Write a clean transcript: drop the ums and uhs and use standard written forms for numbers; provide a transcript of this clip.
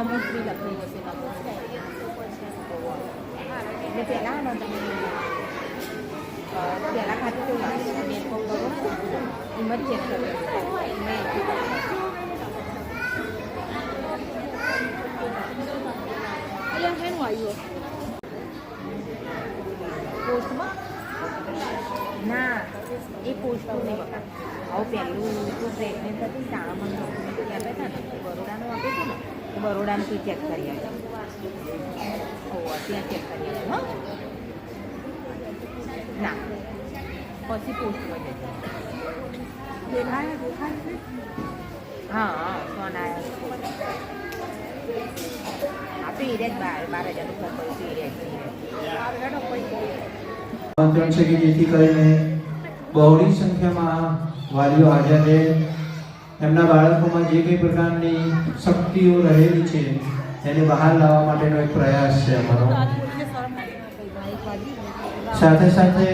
નમોશ્રી લખેલું હશે નમોશ્રી એટલે પહેલાં તમે પહેલાં ખાતું કેવું લાગે મેં ફોન કરો એમાં જ ચેક કરો મેં અહીંયા શેનું આવ્યું પોસ્ટમાં ના એ પોસ્ટનું નહીં બકા હવે પહેલું તું પ્રેગ્નેન્ટ હતી શાળામાં ડોક્યુમેન્ટ કહેતા હતા ને બરોડાનું આપ્યું હતું ને તો બરોડાનું તું ચેક કરી આવ્યો ત્યાં ચેક કરી આવ્યો હા ના પછી પોસ્ટમાં જશે હા હા ફોન આવ્યો આપી રે જ 12,000 ફોન કર્યું હતું આમંત્રણ છે કે જેથી કરીને બહોળી સંખ્યામાં વાલીઓ હાજર રહે, એમના બાળકોમાં જે કંઈ પ્રકારની શક્તિઓ રહેલી છે એને બહાર લાવવા માટેનો એક પ્રયાસ છે અમારો. સાથે સાથે